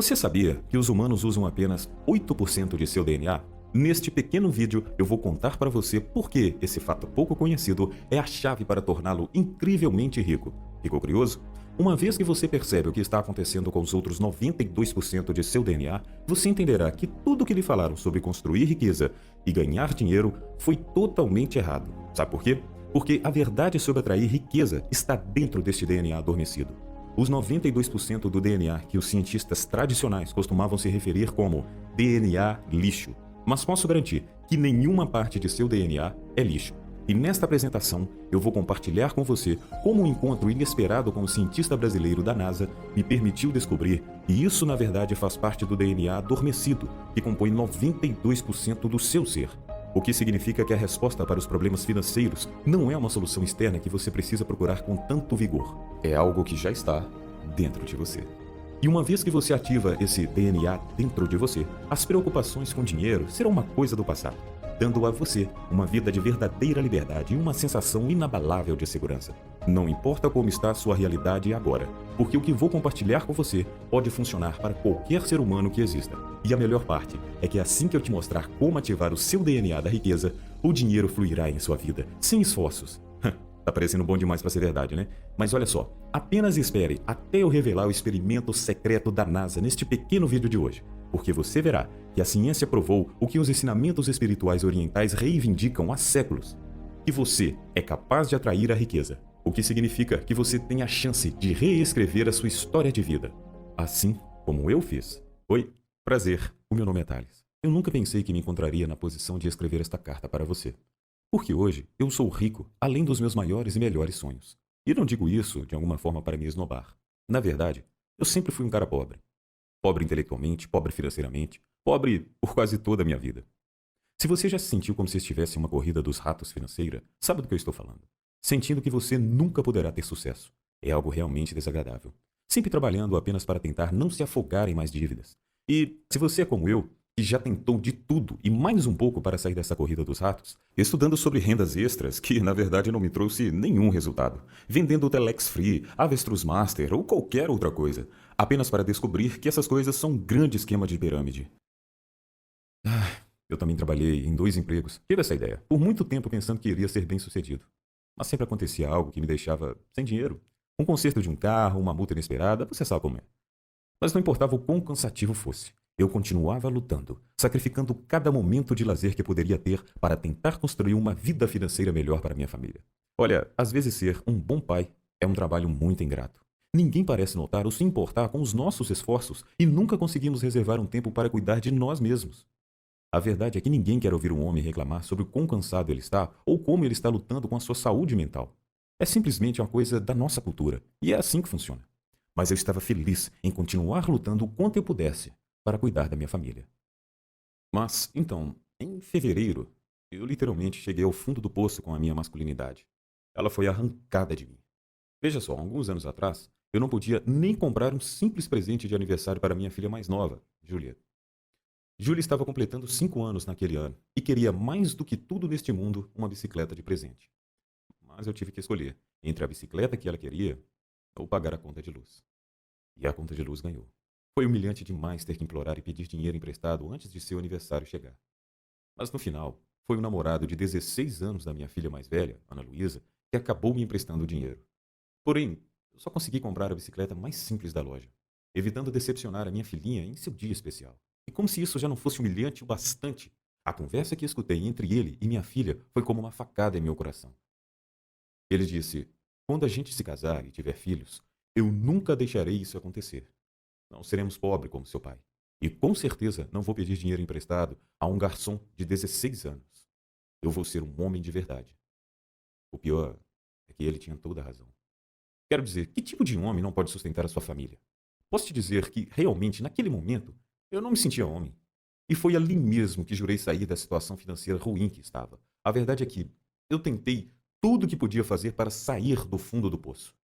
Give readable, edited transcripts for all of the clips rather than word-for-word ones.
Você sabia que os humanos usam apenas 8% de seu DNA? Neste pequeno vídeo, eu vou contar para você por que esse fato pouco conhecido é a chave para torná-lo incrivelmente rico. Ficou curioso? Uma vez que você percebe o que está acontecendo com os outros 92% de seu DNA, você entenderá que tudo que lhe falaram sobre construir riqueza e ganhar dinheiro foi totalmente errado. Sabe por quê? Porque a verdade sobre atrair riqueza está dentro deste DNA adormecido. Os 92% do DNA que os cientistas tradicionais costumavam se referir como DNA lixo. Mas posso garantir que nenhuma parte de seu DNA é lixo. E nesta apresentação, eu vou compartilhar com você como um encontro inesperado com o cientista brasileiro da NASA me permitiu descobrir que isso na verdade faz parte do DNA adormecido, que compõe 92% do seu ser. O que significa que a resposta para os problemas financeiros não é uma solução externa que você precisa procurar com tanto vigor. É algo que já está dentro de você. E uma vez que você ativa esse DNA dentro de você, as preocupações com dinheiro serão uma coisa do passado, dando a você uma vida de verdadeira liberdade e uma sensação inabalável de segurança. Não importa como está a sua realidade agora, porque o que vou compartilhar com você pode funcionar para qualquer ser humano que exista. E a melhor parte é que assim que eu te mostrar como ativar o seu DNA da riqueza, o dinheiro fluirá em sua vida, sem esforços. Tá parecendo bom demais para ser verdade, né? Mas olha só, apenas espere até eu revelar o experimento secreto da NASA neste pequeno vídeo de hoje, porque você verá que a ciência provou o que os ensinamentos espirituais orientais reivindicam há séculos, que você é capaz de atrair a riqueza, o que significa que você tem a chance de reescrever a sua história de vida, assim como eu fiz. Oi, prazer, o meu nome é Thales. Eu nunca pensei que me encontraria na posição de escrever esta carta para você. Porque hoje eu sou rico, além dos meus maiores e melhores sonhos. E não digo isso de alguma forma para me esnobar. Na verdade, eu sempre fui um cara pobre. Pobre intelectualmente, pobre financeiramente, pobre por quase toda a minha vida. Se você já se sentiu como se estivesse em uma corrida dos ratos financeira, sabe do que eu estou falando. Sentindo que você nunca poderá ter sucesso. É algo realmente desagradável. Sempre trabalhando apenas para tentar não se afogar em mais dívidas. E se você é como eu, que já tentou de tudo e mais um pouco para sair dessa corrida dos ratos, estudando sobre rendas extras que na verdade não me trouxe nenhum resultado, vendendo o Telex Free, Avestruz Master ou qualquer outra coisa, apenas para descobrir que essas coisas são um grande esquema de pirâmide. Eu também trabalhei em 2 empregos, tive essa ideia, por muito tempo pensando que iria ser bem sucedido. Mas sempre acontecia algo que me deixava sem dinheiro. Um conserto de um carro, uma multa inesperada, você sabe como é. Mas não importava o quão cansativo fosse. Eu continuava lutando, sacrificando cada momento de lazer que poderia ter para tentar construir uma vida financeira melhor para minha família. Olha, às vezes ser um bom pai é um trabalho muito ingrato. Ninguém parece notar ou se importar com os nossos esforços e nunca conseguimos reservar um tempo para cuidar de nós mesmos. A verdade é que ninguém quer ouvir um homem reclamar sobre o quão cansado ele está ou como ele está lutando com a sua saúde mental. É simplesmente uma coisa da nossa cultura e é assim que funciona. Mas eu estava feliz em continuar lutando o quanto eu pudesse para cuidar da minha família. Mas, então, em fevereiro, eu literalmente cheguei ao fundo do poço com a minha masculinidade. Ela foi arrancada de mim. Veja só, alguns anos atrás, eu não podia nem comprar um simples presente de aniversário para minha filha mais nova, Julia. Julia estava completando 5 anos naquele ano e queria mais do que tudo neste mundo uma bicicleta de presente. Mas eu tive que escolher entre a bicicleta que ela queria ou pagar a conta de luz. E a conta de luz ganhou. Foi humilhante demais ter que implorar e pedir dinheiro emprestado antes de seu aniversário chegar. Mas no final, foi o namorado de 16 anos da minha filha mais velha, Ana Luísa, que acabou me emprestando o dinheiro. Porém, eu só consegui comprar a bicicleta mais simples da loja, evitando decepcionar a minha filhinha em seu dia especial. E como se isso já não fosse humilhante o bastante, a conversa que escutei entre ele e minha filha foi como uma facada em meu coração. Ele disse: "Quando a gente se casar e tiver filhos, eu nunca deixarei isso acontecer. Não seremos pobres como seu pai. E com certeza não vou pedir dinheiro emprestado a um garçom de 16 anos. Eu vou ser um homem de verdade." O pior é que ele tinha toda a razão. Quero dizer, que tipo de homem não pode sustentar a sua família? Posso te dizer que, realmente, naquele momento, eu não me sentia homem. E foi ali mesmo que jurei sair da situação financeira ruim que estava. A verdade é que eu tentei tudo o que podia fazer para sair do fundo do poço.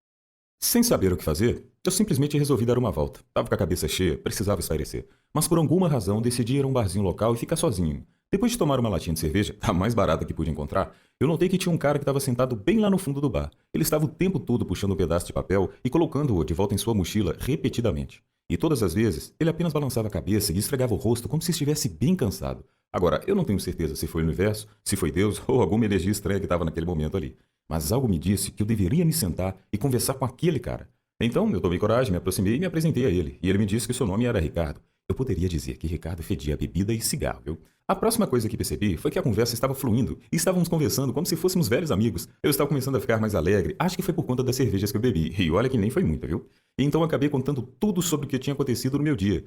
Sem saber o que fazer, eu simplesmente resolvi dar uma volta. Tava com a cabeça cheia, precisava espairecer. Mas por alguma razão decidi ir a um barzinho local e ficar sozinho. Depois de tomar uma latinha de cerveja, a mais barata que pude encontrar, eu notei que tinha um cara que estava sentado bem lá no fundo do bar. Ele estava o tempo todo puxando um pedaço de papel e colocando-o de volta em sua mochila repetidamente. E todas as vezes, ele apenas balançava a cabeça e esfregava o rosto como se estivesse bem cansado. Agora, eu não tenho certeza se foi o universo, se foi Deus ou alguma energia estranha que estava naquele momento ali. Mas algo me disse que eu deveria me sentar e conversar com aquele cara. Então, eu tomei coragem, me aproximei e me apresentei a ele. E ele me disse que seu nome era Ricardo. Eu poderia dizer que Ricardo fedia a bebida e cigarro, viu? A próxima coisa que percebi foi que a conversa estava fluindo e estávamos conversando como se fôssemos velhos amigos. Eu estava começando a ficar mais alegre, acho que foi por conta das cervejas que eu bebi, e olha que nem foi muita, viu? E então acabei contando tudo sobre o que tinha acontecido no meu dia.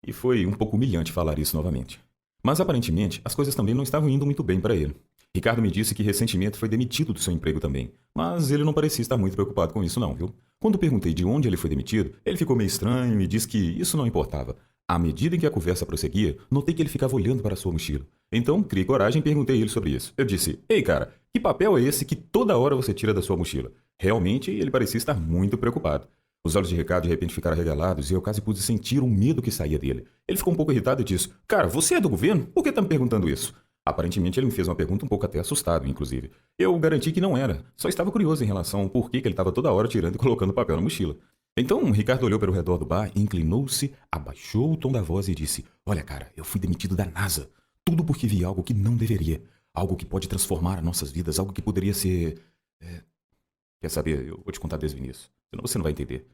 E foi um pouco humilhante falar isso novamente. Mas aparentemente, as coisas também não estavam indo muito bem para ele. Ricardo me disse que recentemente foi demitido do seu emprego também, mas ele não parecia estar muito preocupado com isso não, viu? Quando perguntei de onde ele foi demitido, ele ficou meio estranho e disse que isso não importava. À medida em que a conversa prosseguia, notei que ele ficava olhando para sua mochila. Então, criei coragem e perguntei a ele sobre isso. Eu disse, ei cara, que papel é esse que toda hora você tira da sua mochila? Realmente, ele parecia estar muito preocupado. Os olhos de Ricardo de repente ficaram arregalados e eu quase pude sentir o medo que saía dele. Ele ficou um pouco irritado e disse, cara, você é do governo? Por que tá me perguntando isso? Aparentemente ele me fez uma pergunta um pouco até assustado, inclusive. Eu garanti que não era, só estava curioso em relação ao porquê que ele estava toda hora tirando e colocando papel na mochila. Então, Ricardo olhou para o redor do bar, inclinou-se, abaixou o tom da voz e disse, olha cara, eu fui demitido da NASA. Tudo porque vi algo que não deveria. Algo que pode transformar as nossas vidas, algo que poderia ser... Quer saber? Eu vou te contar desde o início, senão você não vai entender.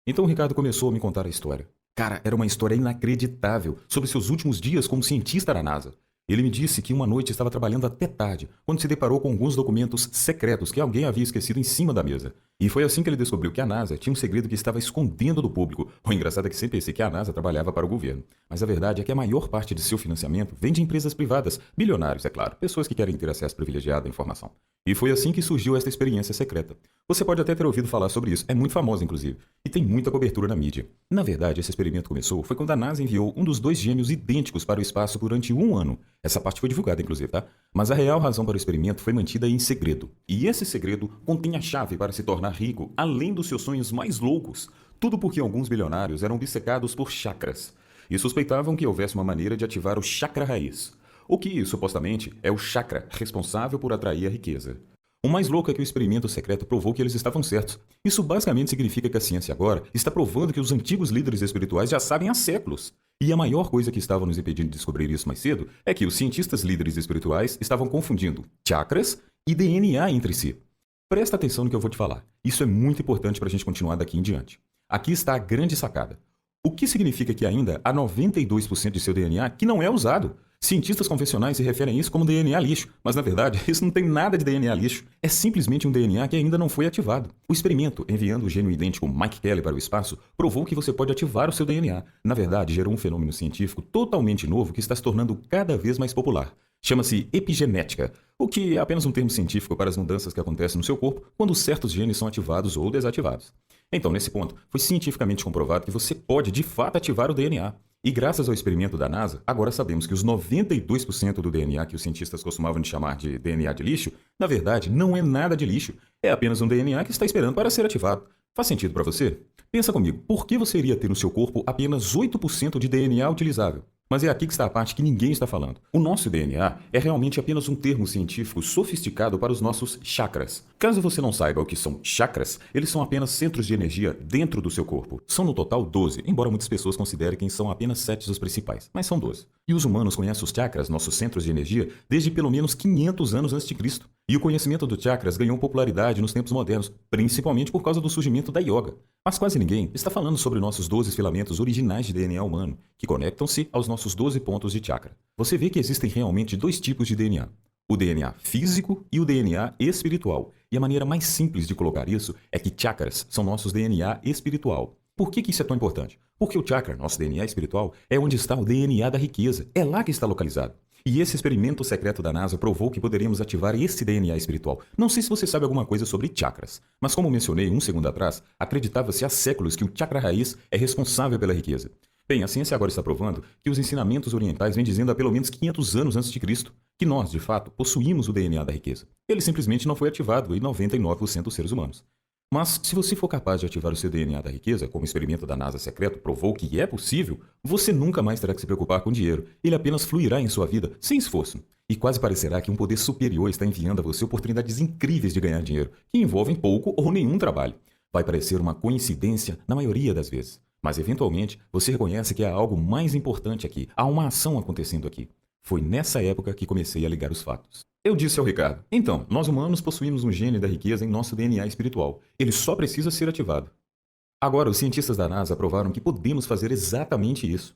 Então o Ricardo começou a me contar a história. Cara, era uma história inacreditável sobre seus últimos dias como cientista da NASA. Ele me disse que uma noite estava trabalhando até tarde, quando se deparou com alguns documentos secretos que alguém havia esquecido em cima da mesa. E foi assim que ele descobriu que a NASA tinha um segredo que estava escondendo do público. O engraçado é que sempre pensei que a NASA trabalhava para o governo. Mas a verdade é que a maior parte de seu financiamento vem de empresas privadas, bilionários, é claro, pessoas que querem ter acesso privilegiado à informação. E foi assim que surgiu esta experiência secreta. Você pode até ter ouvido falar sobre isso, é muito famosa inclusive, e tem muita cobertura na mídia. Na verdade, esse experimento começou foi quando a NASA enviou um dos dois gêmeos idênticos para o espaço durante 1 ano. Essa parte foi divulgada inclusive, tá? Mas a real razão para o experimento foi mantida em segredo. E esse segredo contém a chave para se tornar rico, além dos seus sonhos mais loucos. Tudo porque alguns bilionários eram obcecados por chakras. E suspeitavam que houvesse uma maneira de ativar o chakra raiz. O que, supostamente, é o chakra responsável por atrair a riqueza. O mais louco é que o experimento secreto provou que eles estavam certos. Isso basicamente significa que a ciência agora está provando que os antigos líderes espirituais já sabem há séculos. E a maior coisa que estava nos impedindo de descobrir isso mais cedo é que os cientistas líderes espirituais estavam confundindo chakras e DNA entre si. Presta atenção no que eu vou te falar. Isso é muito importante para a gente continuar daqui em diante. Aqui está a grande sacada. O que significa que ainda há 92% de seu DNA que não é usado. Cientistas convencionais se referem a isso como DNA lixo, mas na verdade isso não tem nada de DNA lixo, é simplesmente um DNA que ainda não foi ativado. O experimento, enviando o gênio idêntico Mike Kelly para o espaço, provou que você pode ativar o seu DNA. Na verdade, gerou um fenômeno científico totalmente novo que está se tornando cada vez mais popular. Chama-se epigenética, o que é apenas um termo científico para as mudanças que acontecem no seu corpo quando certos genes são ativados ou desativados. Então, nesse ponto, foi cientificamente comprovado que você pode de fato ativar o DNA. E graças ao experimento da NASA, agora sabemos que os 92% do DNA que os cientistas costumavam chamar de DNA de lixo, na verdade, não é nada de lixo. É apenas um DNA que está esperando para ser ativado. Faz sentido para você? Pensa comigo, por que você iria ter no seu corpo apenas 8% de DNA utilizável? Mas é aqui que está a parte que ninguém está falando. O nosso DNA é realmente apenas um termo científico sofisticado para os nossos chakras. Caso você não saiba o que são chakras, eles são apenas centros de energia dentro do seu corpo. São no total 12, embora muitas pessoas considerem que são apenas 7 os principais, mas são 12. E os humanos conhecem os chakras, nossos centros de energia, desde pelo menos 500 anos antes de Cristo. E o conhecimento dos chakras ganhou popularidade nos tempos modernos, principalmente por causa do surgimento da yoga. Mas quase ninguém está falando sobre nossos 12 filamentos originais de DNA humano, que conectam-se aos nossos 12 pontos de chakra. Você vê que existem realmente dois tipos de DNA. O DNA físico e o DNA espiritual. E a maneira mais simples de colocar isso é que chakras são nossos DNA espiritual. Por que isso é tão importante? Porque o chakra, nosso DNA espiritual, é onde está o DNA da riqueza. É lá que está localizado. E esse experimento secreto da NASA provou que poderíamos ativar esse DNA espiritual. Não sei se você sabe alguma coisa sobre chakras, mas como mencionei um segundo atrás, acreditava-se há séculos que o chakra raiz é responsável pela riqueza. Bem, a ciência agora está provando que os ensinamentos orientais vêm dizendo há pelo menos 500 anos antes de Cristo que nós, de fato, possuímos o DNA da riqueza. Ele simplesmente não foi ativado em 99% dos seres humanos. Mas, se você for capaz de ativar o seu DNA da riqueza, como o experimento da NASA secreto provou que é possível, você nunca mais terá que se preocupar com dinheiro. Ele apenas fluirá em sua vida sem esforço. E quase parecerá que um poder superior está enviando a você oportunidades incríveis de ganhar dinheiro, que envolvem pouco ou nenhum trabalho. Vai parecer uma coincidência na maioria das vezes. Mas eventualmente você reconhece que há algo mais importante aqui, há uma ação acontecendo aqui. Foi nessa época que comecei a ligar os fatos. Eu disse ao Ricardo, então, nós humanos possuímos um gene da riqueza em nosso DNA espiritual. Ele só precisa ser ativado. Agora, os cientistas da NASA provaram que podemos fazer exatamente isso.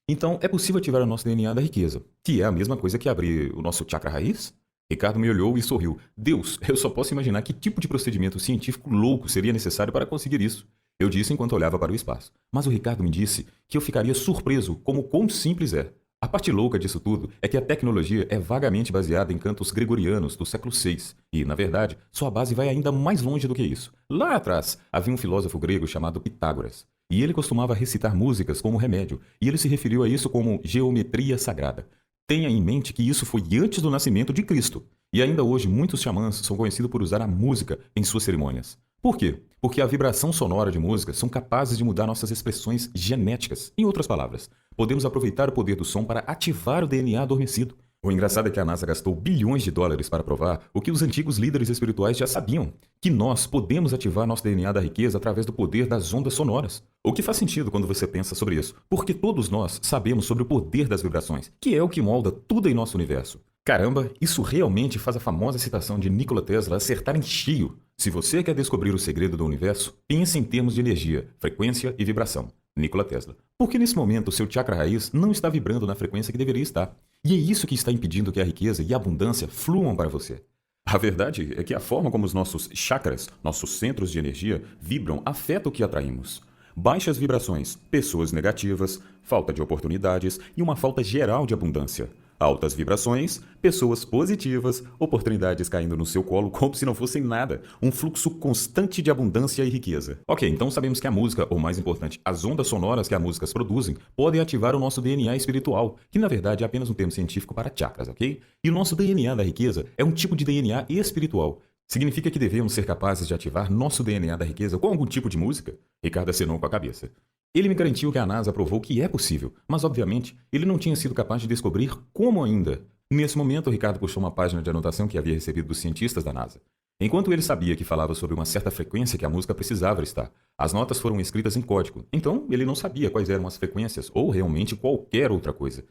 Então, é possível ativar o nosso DNA da riqueza, que é a mesma coisa que abrir o nosso chakra raiz? Ricardo me olhou e sorriu. Deus, eu só posso imaginar que tipo de procedimento científico louco seria necessário para conseguir isso. Eu disse enquanto olhava para o espaço. Mas o Ricardo me disse que eu ficaria surpreso como quão simples é. A parte louca disso tudo é que a tecnologia é vagamente baseada em cantos gregorianos do século VI. E, na verdade, sua base vai ainda mais longe do que isso. Lá atrás, havia um filósofo grego chamado Pitágoras. E ele costumava recitar músicas como remédio. E ele se referiu a isso como geometria sagrada. Tenha em mente que isso foi antes do nascimento de Cristo. E ainda hoje, muitos xamãs são conhecidos por usar a música em suas cerimônias. Por quê? Porque a vibração sonora de música são capazes de mudar nossas expressões genéticas. Em outras palavras, podemos aproveitar o poder do som para ativar o DNA adormecido. O engraçado é que a NASA gastou bilhões de dólares para provar o que os antigos líderes espirituais já sabiam, que nós podemos ativar nosso DNA da riqueza através do poder das ondas sonoras. O que faz sentido quando você pensa sobre isso, porque todos nós sabemos sobre o poder das vibrações, que é o que molda tudo em nosso universo. Caramba, isso realmente faz a famosa citação de Nikola Tesla acertar em cheio. Se você quer descobrir o segredo do universo, pense em termos de energia, frequência e vibração. Nikola Tesla. Porque nesse momento o seu chakra raiz não está vibrando na frequência que deveria estar. E é isso que está impedindo que a riqueza e a abundância fluam para você. A verdade é que a forma como os nossos chakras, nossos centros de energia, vibram afeta o que atraímos. Baixas vibrações, pessoas negativas, falta de oportunidades e uma falta geral de abundância. Altas vibrações, pessoas positivas, oportunidades caindo no seu colo como se não fossem nada. Um fluxo constante de abundância e riqueza. Ok, então sabemos que a música, ou mais importante, as ondas sonoras que as músicas produzem, podem ativar o nosso DNA espiritual, que na verdade é apenas um termo científico para chakras, ok? E o nosso DNA da riqueza é um tipo de DNA espiritual. Significa que devemos ser capazes de ativar nosso DNA da riqueza com algum tipo de música? Ricardo acenou com a cabeça. Ele me garantiu que a NASA provou que é possível, mas obviamente ele não tinha sido capaz de descobrir como ainda. Nesse momento, Ricardo puxou uma página de anotação que havia recebido dos cientistas da NASA. Enquanto ele sabia que falava sobre uma certa frequência que a música precisava estar, as notas foram escritas em código, então ele não sabia quais eram as frequências ou realmente qualquer outra coisa.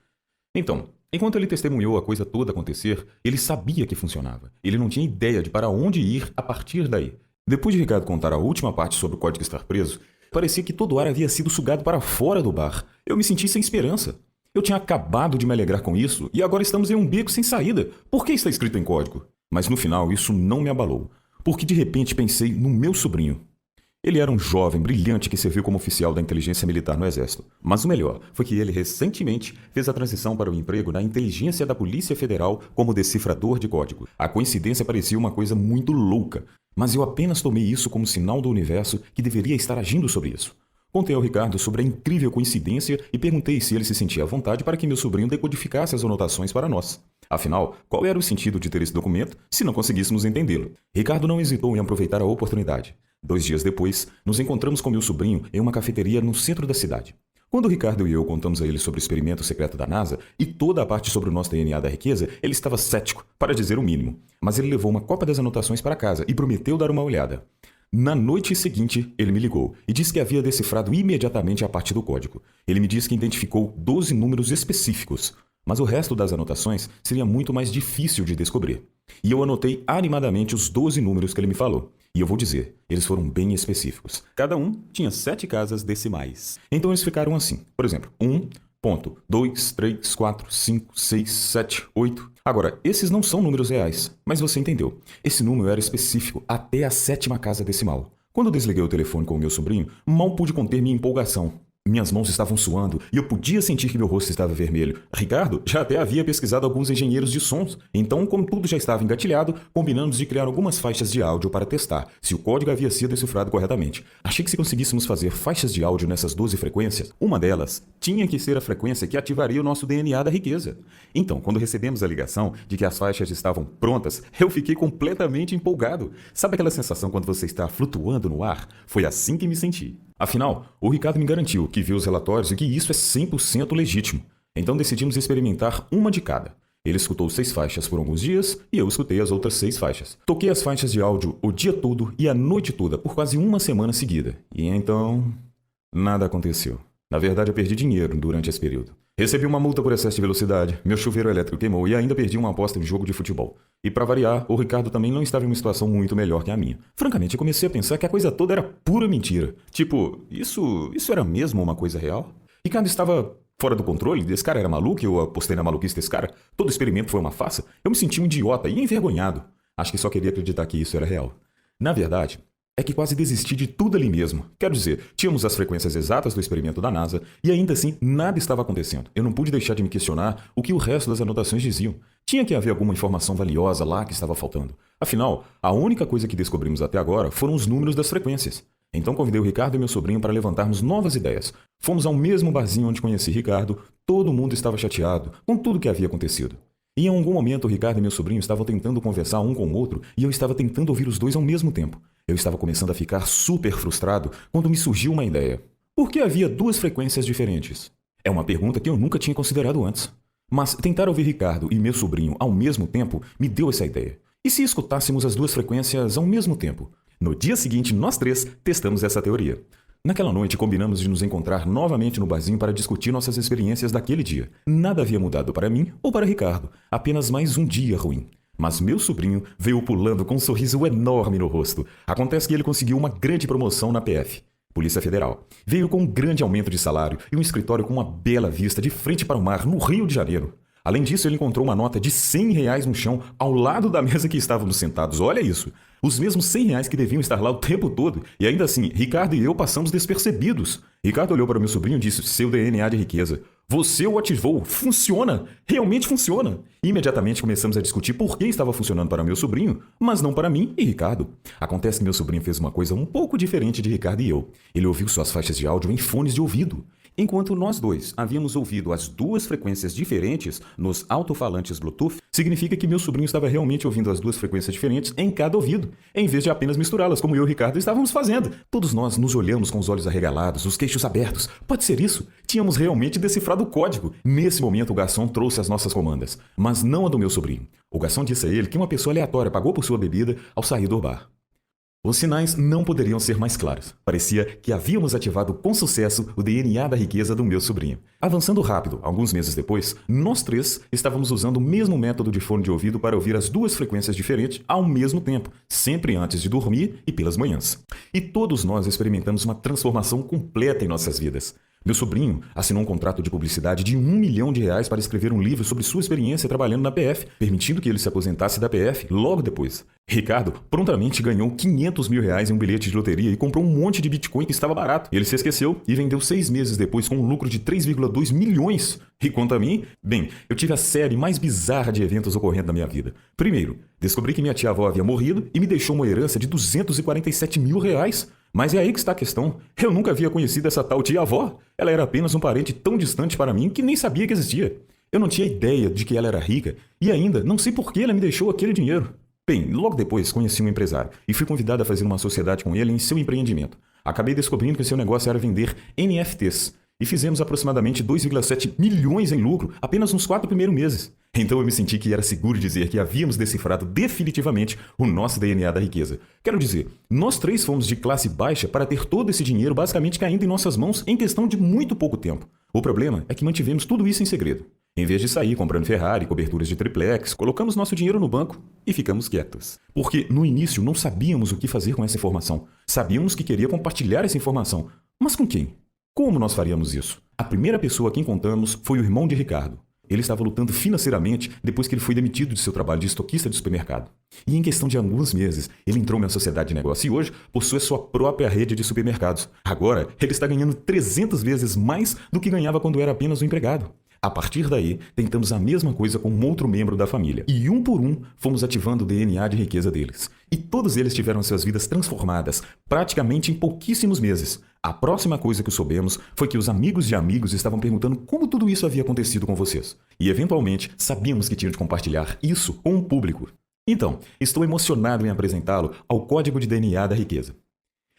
Então, enquanto ele testemunhou a coisa toda acontecer, ele sabia que funcionava. Ele não tinha ideia de para onde ir a partir daí. Depois de Ricardo contar a última parte sobre o código estar preso, parecia que todo o ar havia sido sugado para fora do bar. Eu me senti sem esperança. Eu tinha acabado de me alegrar com isso e agora estamos em um beco sem saída. Por que está escrito em código? Mas no final isso não me abalou, porque de repente pensei no meu sobrinho. Ele era um jovem brilhante que serviu como oficial da inteligência militar no Exército. Mas o melhor foi que ele recentemente fez a transição para o emprego na inteligência da Polícia Federal como decifrador de código. A coincidência parecia uma coisa muito louca, mas eu apenas tomei isso como sinal do universo que deveria estar agindo sobre isso. Contei ao Ricardo sobre a incrível coincidência e perguntei se ele se sentia à vontade para que meu sobrinho decodificasse as anotações para nós. Afinal, qual era o sentido de ter esse documento se não conseguíssemos entendê-lo? Ricardo não hesitou em aproveitar a oportunidade. 2 dias depois, nos encontramos com meu sobrinho em uma cafeteria no centro da cidade. Quando o Ricardo e eu contamos a ele sobre o experimento secreto da NASA e toda a parte sobre o nosso DNA da riqueza, ele estava cético, para dizer o mínimo. Mas ele levou uma cópia das anotações para casa e prometeu dar uma olhada. Na noite seguinte, ele me ligou e disse que havia decifrado imediatamente a parte do código. Ele me disse que identificou 12 números específicos, mas o resto das anotações seria muito mais difícil de descobrir. E eu anotei animadamente os 12 números que ele me falou. E eu vou dizer, eles foram bem específicos. Cada um tinha 7 casas decimais. Então eles ficaram assim. Por exemplo, 1.2345678. Agora, esses não são números reais, mas você entendeu. Esse número era específico até a 7ª casa decimal. Quando eu desliguei o telefone com o meu sobrinho, mal pude conter minha empolgação. Minhas mãos estavam suando e eu podia sentir que meu rosto estava vermelho. Ricardo já até havia pesquisado alguns engenheiros de sons. Então, como tudo já estava engatilhado, combinamos de criar algumas faixas de áudio para testar se o código havia sido decifrado corretamente. Achei que se conseguíssemos fazer faixas de áudio nessas 12 frequências, uma delas tinha que ser a frequência que ativaria o nosso DNA da riqueza. Então, quando recebemos a ligação de que as faixas estavam prontas, eu fiquei completamente empolgado. Sabe aquela sensação quando você está flutuando no ar? Foi assim que me senti. Afinal, o Ricardo me garantiu que viu os relatórios e que isso é 100% legítimo. Então decidimos experimentar uma de cada. Ele escutou 6 faixas por alguns dias e eu escutei as outras 6 faixas. Toquei as faixas de áudio o dia todo e a noite toda por quase uma semana seguida. E então... Nada aconteceu. Na verdade, eu perdi dinheiro durante esse período. Recebi uma multa por excesso de velocidade, meu chuveiro elétrico queimou e ainda perdi uma aposta em jogo de futebol. E para variar, o Ricardo também não estava em uma situação muito melhor que a minha. Francamente, eu comecei a pensar que a coisa toda era pura mentira. Tipo, isso era mesmo uma coisa real? Ricardo estava fora do controle? Esse cara era maluco e eu apostei na maluquice desse cara? Todo experimento foi uma farsa? Eu me senti um idiota e envergonhado. Acho que só queria acreditar que isso era real. Na verdade, é que quase desisti de tudo ali mesmo. Quero dizer, tínhamos as frequências exatas do experimento da NASA e ainda assim nada estava acontecendo. Eu não pude deixar de me questionar o que o resto das anotações diziam. Tinha que haver alguma informação valiosa lá que estava faltando. Afinal, a única coisa que descobrimos até agora foram os números das frequências. Então convidei o Ricardo e meu sobrinho para levantarmos novas ideias. Fomos ao mesmo barzinho onde conheci Ricardo. Todo mundo estava chateado com tudo que havia acontecido. E em algum momento o Ricardo e meu sobrinho estavam tentando conversar um com o outro e eu estava tentando ouvir os dois ao mesmo tempo. Eu estava começando a ficar super frustrado quando me surgiu uma ideia. Por que havia duas frequências diferentes? É uma pergunta que eu nunca tinha considerado antes. Mas tentar ouvir Ricardo e meu sobrinho ao mesmo tempo me deu essa ideia. E se escutássemos as duas frequências ao mesmo tempo? No dia seguinte, nós três testamos essa teoria. Naquela noite, combinamos de nos encontrar novamente no barzinho para discutir nossas experiências daquele dia. Nada havia mudado para mim ou para Ricardo, apenas mais um dia ruim. Mas meu sobrinho veio pulando com um sorriso enorme no rosto. Acontece que ele conseguiu uma grande promoção na PF, Polícia Federal. Veio com um grande aumento de salário e um escritório com uma bela vista de frente para o mar, no Rio de Janeiro. Além disso, ele encontrou uma nota de R$ 100 no chão, ao lado da mesa que estávamos sentados. Olha isso! Os mesmos R$ 100 que deviam estar lá o tempo todo. E ainda assim, Ricardo e eu passamos despercebidos. Ricardo olhou para meu sobrinho e disse: seu DNA de riqueza. Você o ativou. Funciona. Realmente funciona. Imediatamente começamos a discutir por que estava funcionando para meu sobrinho, mas não para mim e Ricardo. Acontece que meu sobrinho fez uma coisa um pouco diferente de Ricardo e eu. Ele ouviu suas faixas de áudio em fones de ouvido. Enquanto nós dois havíamos ouvido as duas frequências diferentes nos alto-falantes Bluetooth, significa que meu sobrinho estava realmente ouvindo as duas frequências diferentes em cada ouvido, em vez de apenas misturá-las, como eu e o Ricardo estávamos fazendo. Todos nós nos olhamos com os olhos arregalados, os queixos abertos. Pode ser isso? Tínhamos realmente decifrado o código. Nesse momento, o garçom trouxe as nossas comandas, mas não a do meu sobrinho. O garçom disse a ele que uma pessoa aleatória pagou por sua bebida ao sair do bar. Os sinais não poderiam ser mais claros. Parecia que havíamos ativado com sucesso o DNA da riqueza do meu sobrinho. Avançando rápido, alguns meses depois, nós três estávamos usando o mesmo método de fone de ouvido para ouvir as duas frequências diferentes ao mesmo tempo, sempre antes de dormir e pelas manhãs. E todos nós experimentamos uma transformação completa em nossas vidas. Meu sobrinho assinou um contrato de publicidade de R$ 1 milhão para escrever um livro sobre sua experiência trabalhando na PF, permitindo que ele se aposentasse da PF logo depois. Ricardo prontamente ganhou R$ 500 mil em um bilhete de loteria e comprou um monte de Bitcoin que estava barato. Ele se esqueceu e vendeu 6 meses depois com um lucro de 3,2 milhões. E quanto a mim, bem, eu tive a série mais bizarra de eventos ocorrendo na minha vida. Primeiro, descobri que minha tia-avó havia morrido e me deixou uma herança de R$ 247 mil. Mas é aí que está a questão. Eu nunca havia conhecido essa tal tia-avó. Ela era apenas um parente tão distante para mim que nem sabia que existia. Eu não tinha ideia de que ela era rica e ainda não sei por que ela me deixou aquele dinheiro. Bem, logo depois conheci um empresário e fui convidado a fazer uma sociedade com ele em seu empreendimento. Acabei descobrindo que seu negócio era vender NFTs e fizemos aproximadamente 2,7 milhões em lucro apenas nos 4 primeiros meses. Então eu me senti que era seguro dizer que havíamos decifrado definitivamente o nosso DNA da riqueza. Quero dizer, nós três fomos de classe baixa para ter todo esse dinheiro basicamente caindo em nossas mãos em questão de muito pouco tempo. O problema é que mantivemos tudo isso em segredo. Em vez de sair comprando Ferrari, coberturas de triplex, colocamos nosso dinheiro no banco e ficamos quietos. Porque no início não sabíamos o que fazer com essa informação. Sabíamos que queria compartilhar essa informação. Mas com quem? Como nós faríamos isso? A primeira pessoa a quem contamos foi o irmão de Ricardo. Ele estava lutando financeiramente depois que ele foi demitido de seu trabalho de estoquista de supermercado. E em questão de alguns meses, ele entrou em uma sociedade de negócio e hoje possui sua própria rede de supermercados. Agora, ele está ganhando 300 vezes mais do que ganhava quando era apenas um empregado. A partir daí, tentamos a mesma coisa com um outro membro da família. E um por um, fomos ativando o DNA de riqueza deles. E todos eles tiveram suas vidas transformadas, praticamente em pouquíssimos meses. A próxima coisa que soubemos foi que os amigos de amigos estavam perguntando como tudo isso havia acontecido com vocês. E, eventualmente, sabíamos que tinham de compartilhar isso com o público. Então, estou emocionado em apresentá-lo ao Código de DNA da Riqueza.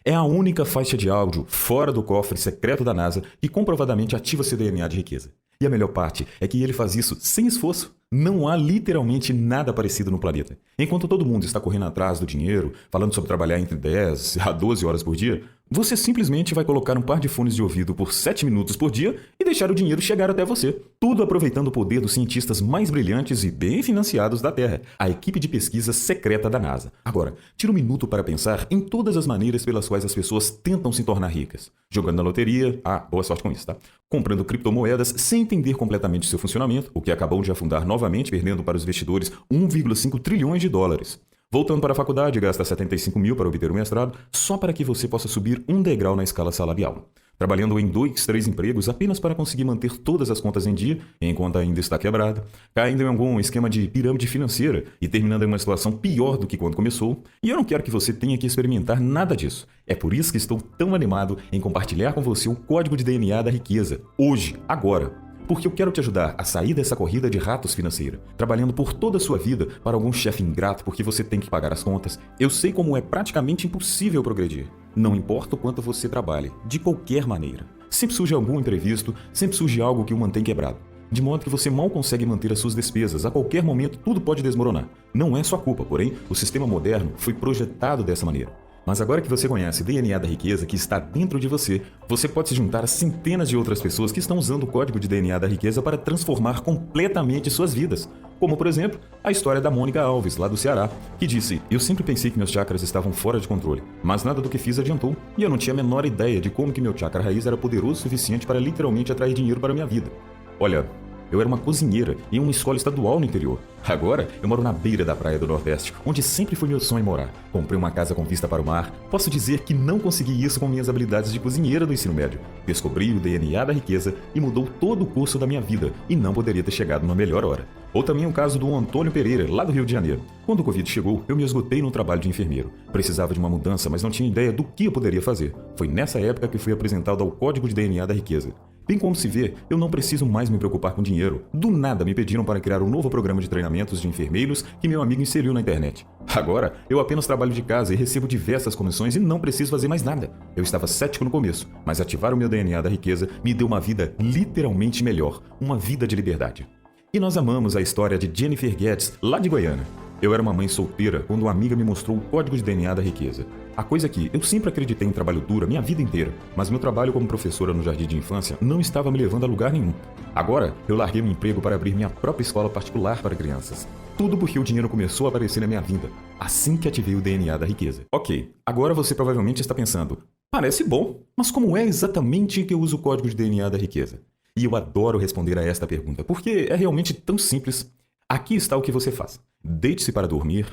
É a única faixa de áudio fora do cofre secreto da NASA que comprovadamente ativa seu DNA de riqueza. E a melhor parte é que ele faz isso sem esforço. Não há literalmente nada parecido no planeta. Enquanto todo mundo está correndo atrás do dinheiro, falando sobre trabalhar entre 10 a 12 horas por dia, você simplesmente vai colocar um par de fones de ouvido por 7 minutos por dia e deixar o dinheiro chegar até você. Tudo aproveitando o poder dos cientistas mais brilhantes e bem financiados da Terra, a equipe de pesquisa secreta da NASA. Agora, tira um minuto para pensar em todas as maneiras pelas quais as pessoas tentam se tornar ricas. Jogando na loteria, boa sorte com isso, tá? Comprando criptomoedas sem entender completamente seu funcionamento, o que acabou de afundar novamente, perdendo para os investidores 1,5 trilhões de dólares. Voltando para a faculdade, gasta 75 mil para obter um mestrado, só para que você possa subir um degrau na escala salarial. Trabalhando em 2, 3 empregos apenas para conseguir manter todas as contas em dia, enquanto ainda está quebrado, caindo em algum esquema de pirâmide financeira e terminando em uma situação pior do que quando começou. E eu não quero que você tenha que experimentar nada disso. É por isso que estou tão animado em compartilhar com você o código de DNA da riqueza, hoje, agora. Porque eu quero te ajudar a sair dessa corrida de ratos financeira, trabalhando por toda a sua vida para algum chefe ingrato porque você tem que pagar as contas. Eu sei como é praticamente impossível progredir. Não importa o quanto você trabalhe, de qualquer maneira. Sempre surge algum imprevisto, sempre surge algo que o mantém quebrado. De modo que você mal consegue manter as suas despesas. A qualquer momento, tudo pode desmoronar. Não é sua culpa, porém, o sistema moderno foi projetado dessa maneira. Mas agora que você conhece o DNA da riqueza que está dentro de você, você pode se juntar a centenas de outras pessoas que estão usando o código de DNA da riqueza para transformar completamente suas vidas. Como, por exemplo, a história da Mônica Alves, lá do Ceará, que disse: "Eu sempre pensei que meus chakras estavam fora de controle, mas nada do que fiz adiantou, e eu não tinha a menor ideia de como que meu chakra raiz era poderoso o suficiente para literalmente atrair dinheiro para a minha vida. Olha, eu era uma cozinheira em uma escola estadual no interior. Agora, eu moro na beira da praia do Nordeste, onde sempre foi meu sonho morar. Comprei uma casa com vista para o mar. Posso dizer que não consegui isso com minhas habilidades de cozinheira do ensino médio. Descobri o DNA da riqueza e mudou todo o curso da minha vida, e não poderia ter chegado na melhor hora." Ou também o caso do Antônio Pereira, lá do Rio de Janeiro. Quando o Covid chegou, eu me esgotei no trabalho de enfermeiro. Precisava de uma mudança, mas não tinha ideia do que eu poderia fazer. Foi nessa época que fui apresentado ao código de DNA da riqueza. Bem como se vê, eu não preciso mais me preocupar com dinheiro. Do nada me pediram para criar um novo programa de treinamentos de enfermeiros que meu amigo inseriu na internet. Agora, eu apenas trabalho de casa e recebo diversas comissões e não preciso fazer mais nada. Eu estava cético no começo, mas ativar o meu DNA da riqueza me deu uma vida literalmente melhor, uma vida de liberdade. E nós amamos a história de Jennifer Guedes, lá de Goiânia. Eu era uma mãe solteira quando uma amiga me mostrou o código de DNA da riqueza. A coisa é que eu sempre acreditei em trabalho duro a minha vida inteira, mas meu trabalho como professora no jardim de infância não estava me levando a lugar nenhum. Agora, eu larguei meu emprego para abrir minha própria escola particular para crianças. Tudo porque o dinheiro começou a aparecer na minha vida, assim que ativei o DNA da riqueza. Ok, agora você provavelmente está pensando: parece bom, mas como é exatamente que eu uso o código de DNA da riqueza? E eu adoro responder a esta pergunta, porque é realmente tão simples. Aqui está o que você faz. Deite-se para dormir,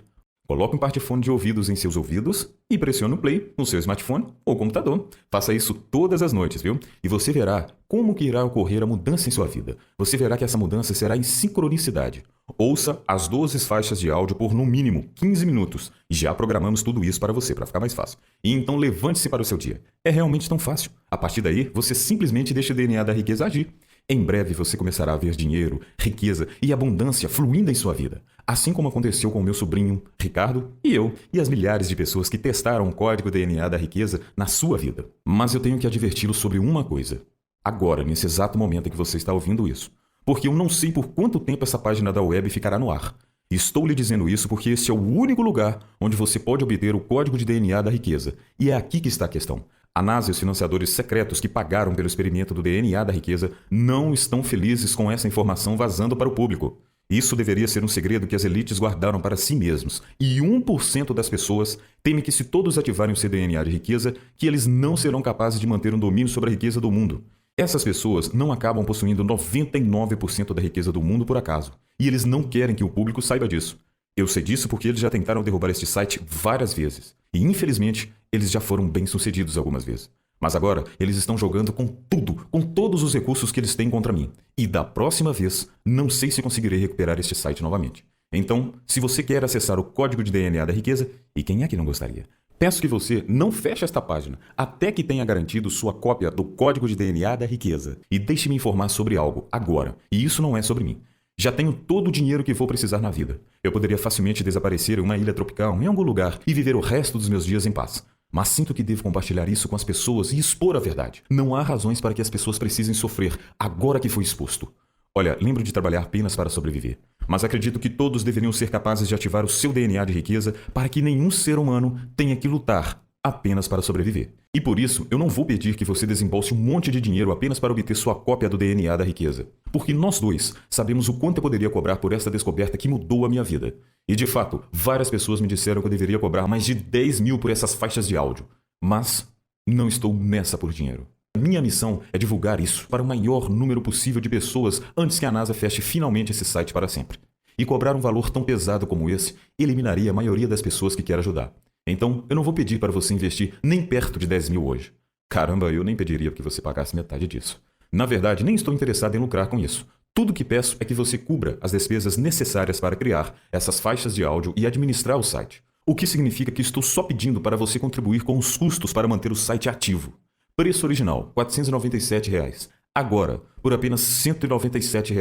coloque um par de fone de ouvidos em seus ouvidos e pressione o play no seu smartphone ou computador. Faça isso todas as noites, viu? E você verá como que irá ocorrer a mudança em sua vida. Você verá que essa mudança será em sincronicidade. Ouça as 12 faixas de áudio por no mínimo 15 minutos. Já programamos tudo isso para você, para ficar mais fácil. E então levante-se para o seu dia. É realmente tão fácil. A partir daí, você simplesmente deixa o DNA da riqueza agir. Em breve você começará a ver dinheiro, riqueza e abundância fluindo em sua vida. Assim como aconteceu com o meu sobrinho, Ricardo, e eu, e as milhares de pessoas que testaram o código DNA da riqueza na sua vida. Mas eu tenho que adverti-lo sobre uma coisa. Agora, nesse exato momento em que você está ouvindo isso. Porque eu não sei por quanto tempo essa página da web ficará no ar. Estou lhe dizendo isso porque esse é o único lugar onde você pode obter o código de DNA da riqueza. E é aqui que está a questão. A NASA e os financiadores secretos que pagaram pelo experimento do DNA da riqueza não estão felizes com essa informação vazando para o público. Isso deveria ser um segredo que as elites guardaram para si mesmos. E 1% das pessoas temem que se todos ativarem o seu DNA de riqueza, que eles não serão capazes de manter um domínio sobre a riqueza do mundo. Essas pessoas não acabam possuindo 99% da riqueza do mundo por acaso. E eles não querem que o público saiba disso. Eu sei disso porque eles já tentaram derrubar este site várias vezes. E, infelizmente, eles já foram bem-sucedidos algumas vezes. Mas agora, eles estão jogando com tudo, com todos os recursos que eles têm contra mim. E da próxima vez, não sei se conseguirei recuperar este site novamente. Então, se você quer acessar o código de DNA da riqueza, e quem é que não gostaria? Peço que você não feche esta página até que tenha garantido sua cópia do código de DNA da riqueza. E deixe-me informar sobre algo, agora. E isso não é sobre mim. Já tenho todo o dinheiro que vou precisar na vida. Eu poderia facilmente desaparecer em uma ilha tropical, em algum lugar, e viver o resto dos meus dias em paz. Mas sinto que devo compartilhar isso com as pessoas e expor a verdade. Não há razões para que as pessoas precisem sofrer agora que foi exposto. Olha, lembro de trabalhar apenas para sobreviver. mas acredito que todos deveriam ser capazes de ativar o seu DNA de riqueza para que nenhum ser humano tenha que lutar apenas para sobreviver. E por isso, eu não vou pedir que você desembolse um monte de dinheiro apenas para obter sua cópia do DNA da riqueza. Porque nós dois sabemos o quanto eu poderia cobrar por esta descoberta que mudou a minha vida. E de fato, várias pessoas me disseram que eu deveria cobrar mais de 10 mil por essas faixas de áudio. Mas não estou nessa por dinheiro. Minha missão é divulgar isso para o maior número possível de pessoas antes que a NASA feche finalmente esse site para sempre. E cobrar um valor tão pesado como esse eliminaria a maioria das pessoas que quer ajudar. Então, eu não vou pedir para você investir nem perto de 10 mil hoje. Caramba, eu nem pediria que você pagasse metade disso. Na verdade, nem estou interessado em lucrar com isso. Tudo que peço é que você cubra as despesas necessárias para criar essas faixas de áudio e administrar o site. O que significa que estou só pedindo para você contribuir com os custos para manter o site ativo. Preço original, R$ 497. Agora, por apenas R$ 197,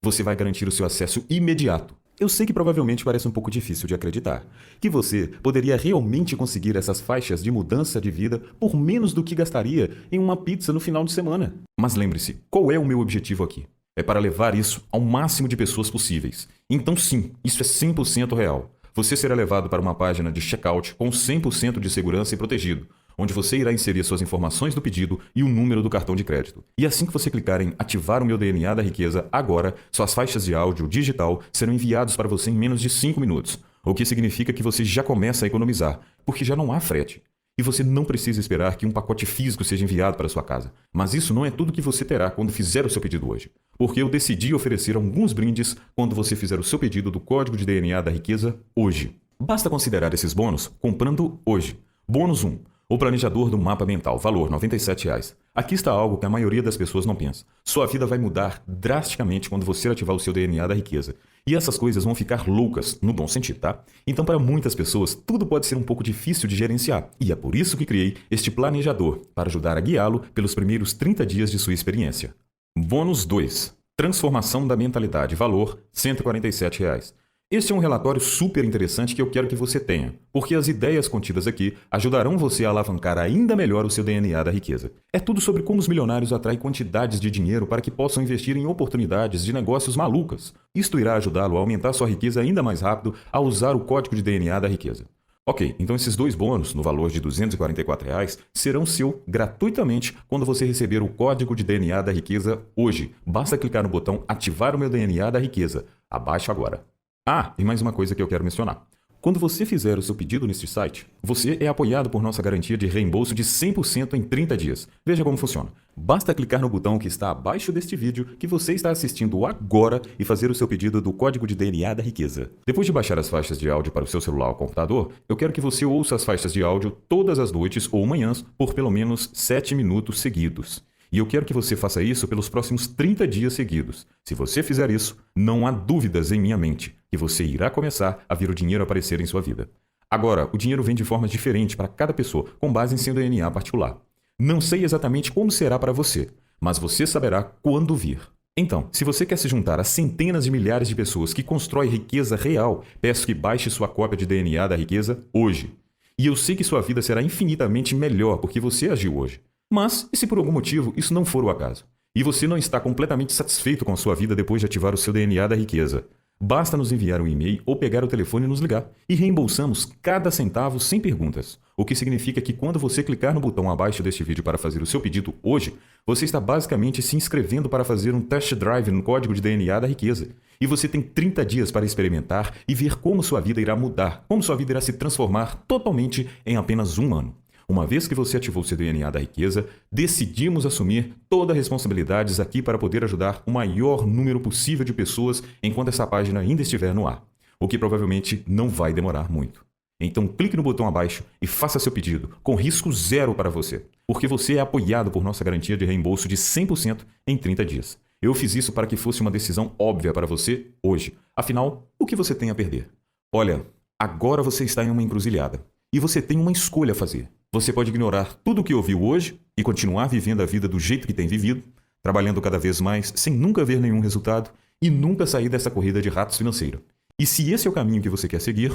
você vai garantir o seu acesso imediato. Eu sei que provavelmente parece um pouco difícil de acreditar, que você poderia realmente conseguir essas faixas de mudança de vida por menos do que gastaria em uma pizza no final de semana. Mas lembre-se, qual é o meu objetivo aqui? É para levar isso ao máximo de pessoas possíveis. Então sim, isso é 100% real. Você será levado para uma página de checkout com 100% de segurança e protegido, onde você irá inserir suas informações do pedido e o número do cartão de crédito. E assim que você clicar em ativar o meu DNA da riqueza agora, suas faixas de áudio digital serão enviados para você em menos de 5 minutos, o que significa que você já começa a economizar, porque já não há frete. E você não precisa esperar que um pacote físico seja enviado para sua casa. Mas isso não é tudo que você terá quando fizer o seu pedido hoje. Porque eu decidi oferecer alguns brindes quando você fizer o seu pedido do código de DNA da riqueza hoje. Basta considerar esses bônus comprando hoje. Bônus 1. O planejador do mapa mental, valor R$ 97. Aqui está algo que a maioria das pessoas não pensa. Sua vida vai mudar drasticamente quando você ativar o seu DNA da riqueza. E essas coisas vão ficar loucas, no bom sentido, tá? Então, para muitas pessoas, tudo pode ser um pouco difícil de gerenciar. E é por isso que criei este planejador, para ajudar a guiá-lo pelos primeiros 30 dias de sua experiência. Bônus 2. Transformação da mentalidade, valor R$ 147. Este é um relatório super interessante que eu quero que você tenha, porque as ideias contidas aqui ajudarão você a alavancar ainda melhor o seu DNA da riqueza. É tudo sobre como os milionários atraem quantidades de dinheiro para que possam investir em oportunidades de negócios malucas. Isto irá ajudá-lo a aumentar sua riqueza ainda mais rápido ao usar o código de DNA da riqueza. Ok, então esses dois bônus, no valor de R$ 244, serão seu gratuitamente quando você receber o código de DNA da riqueza hoje. Basta clicar no botão ativar o meu DNA da riqueza, abaixo agora. Ah, e mais uma coisa que eu quero mencionar. Quando você fizer o seu pedido neste site, você é apoiado por nossa garantia de reembolso de 100% em 30 dias. Veja como funciona. Basta clicar no botão que está abaixo deste vídeo que você está assistindo agora e fazer o seu pedido do código de DNA da riqueza. Depois de baixar as faixas de áudio para o seu celular ou computador, eu quero que você ouça as faixas de áudio todas as noites ou manhãs por pelo menos 7 minutos seguidos. E eu quero que você faça isso pelos próximos 30 dias seguidos. Se você fizer isso, não há dúvidas em minha mente que você irá começar a ver o dinheiro aparecer em sua vida. Agora, o dinheiro vem de formas diferentes para cada pessoa, com base em seu DNA particular. Não sei exatamente como será para você, mas você saberá quando vir. Então, se você quer se juntar a centenas de milhares de pessoas que constroem riqueza real, peço que baixe sua cópia de DNA da riqueza hoje. E eu sei que sua vida será infinitamente melhor porque você agiu hoje. Mas, e se por algum motivo isso não for o acaso? E você não está completamente satisfeito com a sua vida depois de ativar o seu DNA da riqueza? Basta nos enviar um e-mail ou pegar o telefone e nos ligar. E reembolsamos cada centavo sem perguntas. O que significa que quando você clicar no botão abaixo deste vídeo para fazer o seu pedido hoje, você está basicamente se inscrevendo para fazer um test drive no código de DNA da riqueza. E você tem 30 dias para experimentar e ver como sua vida irá mudar, como sua vida irá se transformar totalmente em apenas um ano. Uma vez que você ativou seu DNA da riqueza, decidimos assumir todas as responsabilidades aqui para poder ajudar o maior número possível de pessoas enquanto essa página ainda estiver no ar, o que provavelmente não vai demorar muito. Então clique no botão abaixo e faça seu pedido, com risco zero para você, porque você é apoiado por nossa garantia de reembolso de 100% em 30 dias. Eu fiz isso para que fosse uma decisão óbvia para você hoje. Afinal, o que você tem a perder? Olha, agora você está em uma encruzilhada e você tem uma escolha a fazer. Você pode ignorar tudo o que ouviu hoje e continuar vivendo a vida do jeito que tem vivido, trabalhando cada vez mais sem nunca ver nenhum resultado e nunca sair dessa corrida de ratos financeira. E se esse é o caminho que você quer seguir,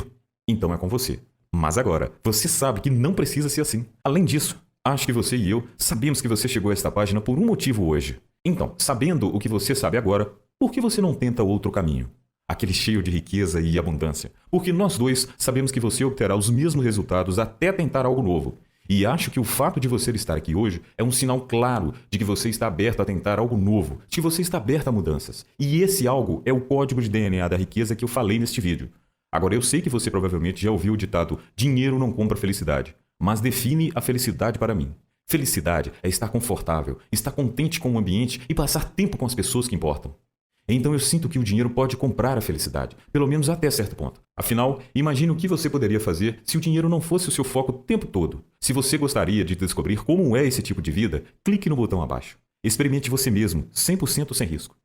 então é com você. Mas agora, você sabe que não precisa ser assim. Além disso, acho que você e eu sabemos que você chegou a esta página por um motivo hoje. Então, sabendo o que você sabe agora, por que você não tenta outro caminho? aquele cheio de riqueza e abundância, porque nós dois sabemos que você obterá os mesmos resultados até tentar algo novo. E acho que o fato de você estar aqui hoje é um sinal claro de que você está aberto a tentar algo novo, de que você está aberto a mudanças. E esse algo é o código de DNA da riqueza que eu falei neste vídeo. Agora, eu sei que você provavelmente já ouviu o ditado dinheiro não compra felicidade, mas define a felicidade para mim. Felicidade é estar confortável, estar contente com o ambiente e passar tempo com as pessoas que importam. Então eu sinto que o dinheiro pode comprar a felicidade, pelo menos até certo ponto. Afinal, imagine o que você poderia fazer se o dinheiro não fosse o seu foco o tempo todo. Se você gostaria de descobrir como é esse tipo de vida, clique no botão abaixo. Experimente você mesmo, 100% sem risco.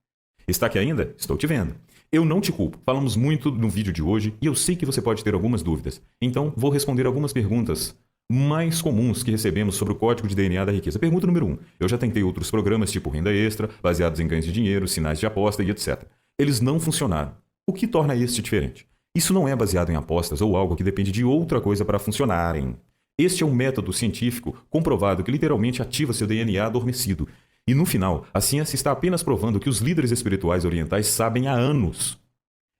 Está aqui ainda? Estou te vendo. Eu não te culpo. Falamos muito no vídeo de hoje e eu sei que você pode ter algumas dúvidas. Então, vou responder algumas perguntas mais comuns que recebemos sobre o código de DNA da riqueza. Pergunta número 1. Eu já tentei outros programas tipo renda extra, baseados em ganhos de dinheiro, sinais de aposta e etc. Eles não funcionaram. O que torna este diferente? Isso não é baseado em apostas ou algo que depende de outra coisa para funcionarem. Este é um método científico comprovado que literalmente ativa seu DNA adormecido. E no final, a ciência está apenas provando que os líderes espirituais orientais sabem há anos.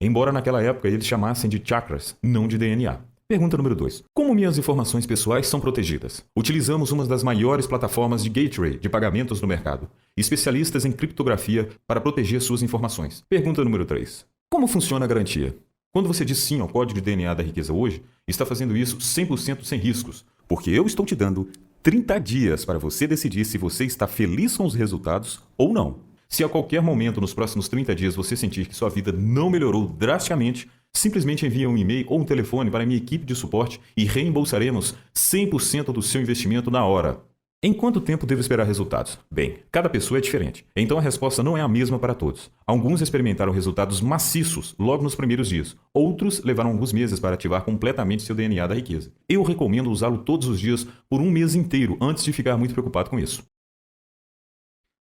Embora naquela época eles chamassem de chakras, não de DNA. Pergunta número 2. Como minhas informações pessoais são protegidas? Utilizamos uma das maiores plataformas de gateway de pagamentos no mercado, especialistas em criptografia para proteger suas informações. Pergunta número 3. Como funciona a garantia? Quando você diz sim ao código de DNA da riqueza hoje, está fazendo isso 100% sem riscos, porque eu estou te dando 30 dias para você decidir se você está feliz com os resultados ou não. Se a qualquer momento nos próximos 30 dias você sentir que sua vida não melhorou drasticamente, simplesmente envie um e-mail ou um telefone para a minha equipe de suporte e reembolsaremos 100% do seu investimento na hora. Em quanto tempo devo esperar resultados? Bem, cada pessoa é diferente, então a resposta não é a mesma para todos. Alguns experimentaram resultados maciços logo nos primeiros dias, outros levaram alguns meses para ativar completamente seu DNA da riqueza. Eu recomendo usá-lo todos os dias por um mês inteiro antes de ficar muito preocupado com isso.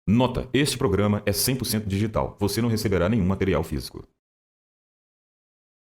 Nota: este programa é 100% digital, você não receberá nenhum material físico.